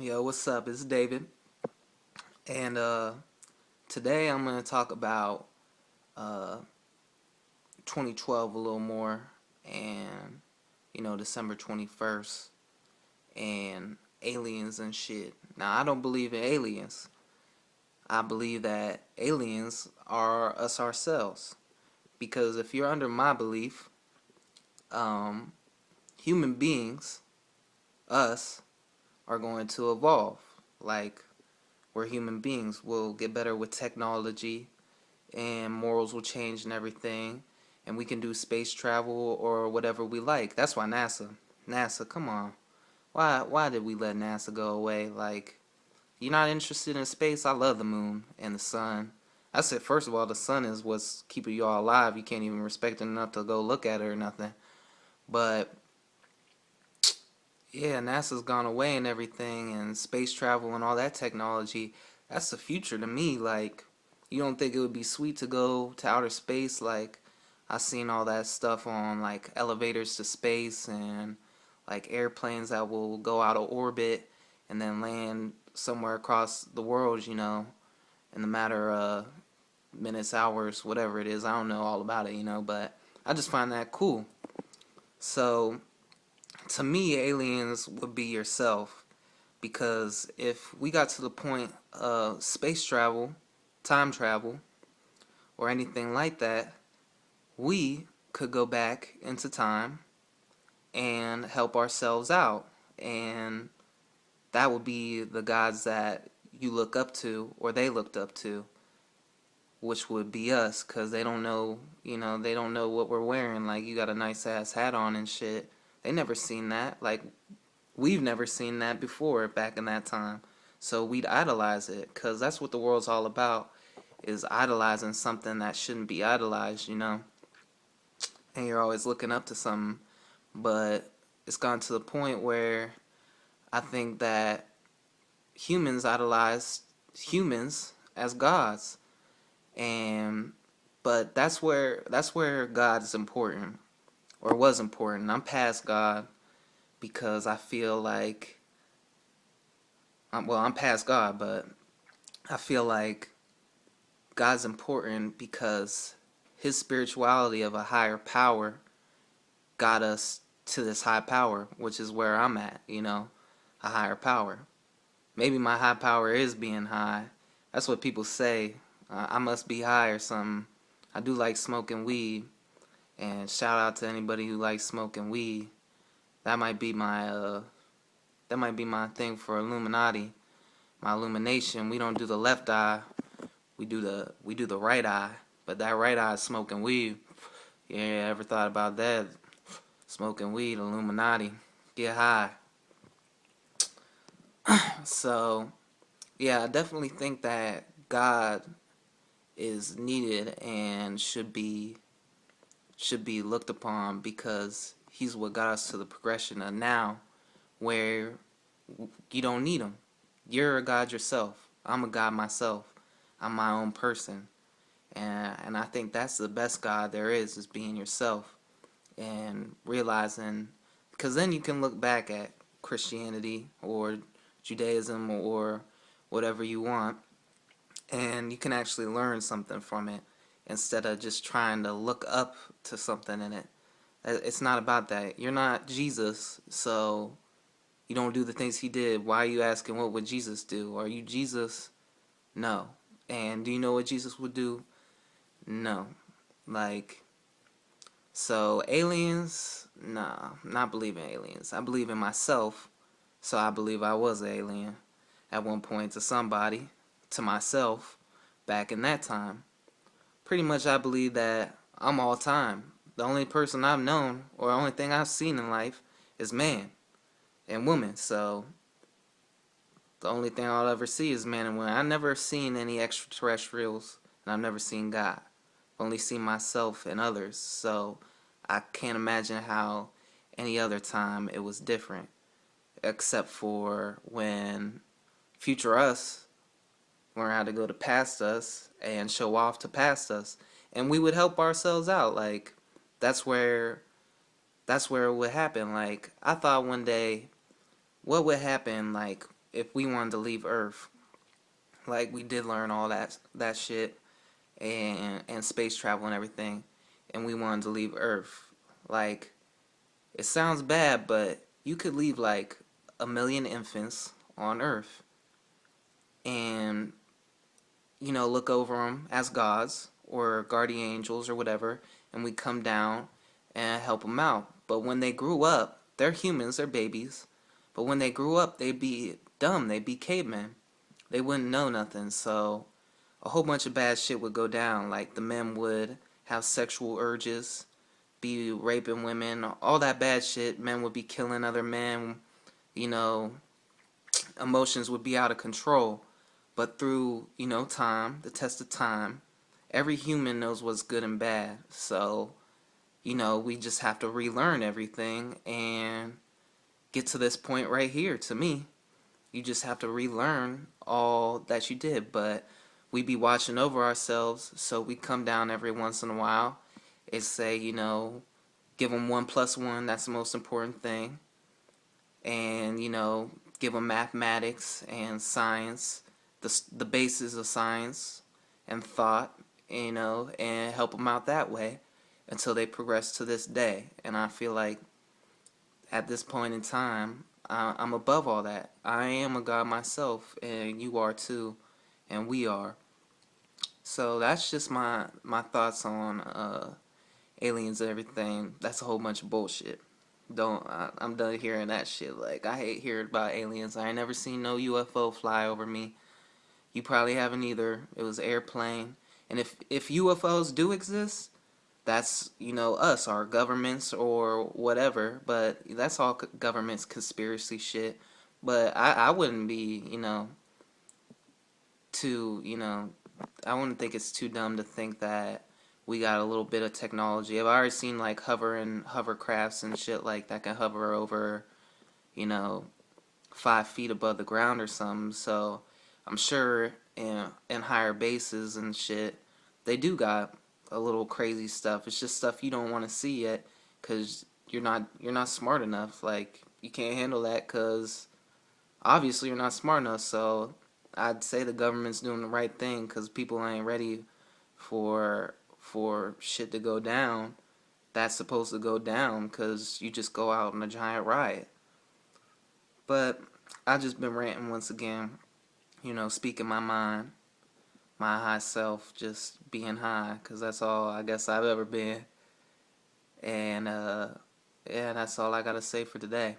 Yo, what's up? It's David, and today I'm gonna talk about uh 2012 a little more, and December 21st and aliens and shit. Now I don't believe in aliens. I believe that aliens are us ourselves because if you're under my belief, um, human beings, us, are going to evolve. Like we're human beings. We'll get better with technology and morals will change and everything, and we can do space travel or whatever we like. That's why NASA, come on. Why did we let NASA go away? Like, you're not interested in space? I love the moon and the sun. I said, first of all, the sun is what's keeping you all alive. You can't even respect it enough to go look at it or nothing. But yeah, NASA's gone away and everything, and space travel and all that technology. That's the future to me. Like, you don't think it would be sweet to go to outer space? Like, I seen all that stuff on like elevators to space and like airplanes that will go out of orbit and then land somewhere across the world, in a matter of minutes, hours, whatever it is. I don't know all about it, but I just find that cool. So, to me, aliens would be yourself because if we got to the point of space travel, time travel, or anything like that, we could go back into time and help ourselves out. And that would be the gods that you look up to or they looked up to, which would be us because they don't know, they don't know what we're wearing. Like, you got a nice ass hat on and shit. They never seen that. Like, we've never seen that before back in that time. So we'd idolize it because that's what the world's all about, is idolizing something that shouldn't be idolized. And you're always looking up to something. But it's gone to the point where I think that humans idolize humans as gods. And but that's where God is important, or was important. I'm past God because I feel like I'm past God, but I feel like God's important because his spirituality of a higher power got us to this high power, which is where I'm at, a higher power. Maybe my high power is being high. That's what people say. I must be high or something. I do like smoking weed, and shout out to anybody who likes smoking weed. That might be my thing for Illuminati, my illumination. We don't do the left eye, we do the right eye. But that right eye is smoking weed. Yeah, ever thought about that? Smoking weed, Illuminati, get high. So yeah, I definitely think that God is needed and should be looked upon because he's what got us to the progression of now where you don't need him. You're a god yourself. I'm a god myself. I'm my own person. And I think that's the best God there is being yourself and realizing, because then you can look back at Christianity or Judaism or whatever you want, and you can actually learn something from it instead of just trying to look up to something in it. It's not about that. You're not Jesus, so you don't do the things he did. Why are you asking what would Jesus do? Are you Jesus? No. And do you know what Jesus would do? No. Like, so aliens? Nah, not believe in aliens. I believe in myself, so I believe I was an alien at one point to somebody, to myself, back in that time. Pretty much I believe that I'm all time. The only person I've known, or the only thing I've seen in life, is man and woman. So the only thing I'll ever see is man and woman. I've never seen any extraterrestrials, and I've never seen God. I've only seen myself and others. So I can't imagine how any other time it was different, except for when future us learn how to go to past us and show off to past us, and we would help ourselves out. Like, that's where it would happen. Like, I thought one day, what would happen, like, if we wanted to leave Earth, like we did learn all that shit and space travel and everything, and we wanted to leave Earth, like it sounds bad, but you could leave like 1 million infants on Earth and look over them as gods or guardian angels or whatever, and we come down and help them out. But when they grew up, they're humans, they're babies. But when they grew up, they'd be dumb, they'd be cavemen. They wouldn't know nothing, so a whole bunch of bad shit would go down. Like the men would have sexual urges, be raping women, all that bad shit. Men would be killing other men, you know, emotions would be out of control. But through, time, the test of time, every human knows what's good and bad. So, we just have to relearn everything and get to this point right here. To me, you just have to relearn all that you did. But we be watching over ourselves, so we come down every once in a while and say, give them 1+1. That's the most important thing. And, give them mathematics and science, the basis of science and thought, and help them out that way until they progress to this day. And I feel like at this point in time, I'm above all that. I am a god myself, and you are too, and we are. So that's just my thoughts on aliens and everything. That's a whole bunch of bullshit. I'm done hearing that shit. Like, I hate hearing about aliens. I ain't never seen no UFO fly over me. You probably haven't either. It was airplane. And if UFOs do exist, that's, us, our governments or whatever. But that's all government's conspiracy shit. But I wouldn't be, too, I wouldn't think it's too dumb to think that we got a little bit of technology. I've already seen like hovercrafts and shit like that can hover over, you know, 5 feet above the ground or something. So I'm sure in higher bases and shit, they do got a little crazy stuff. It's just stuff you don't want to see yet, cause you're not smart enough. Like you can't handle that, cause obviously you're not smart enough. So I'd say the government's doing the right thing, cause people ain't ready for shit to go down. That's supposed to go down, cause you just go out in a giant riot. But I just been ranting once again, speaking my mind, my high self, just being high, cause that's all I guess I've ever been. And yeah, that's all I gotta say for today.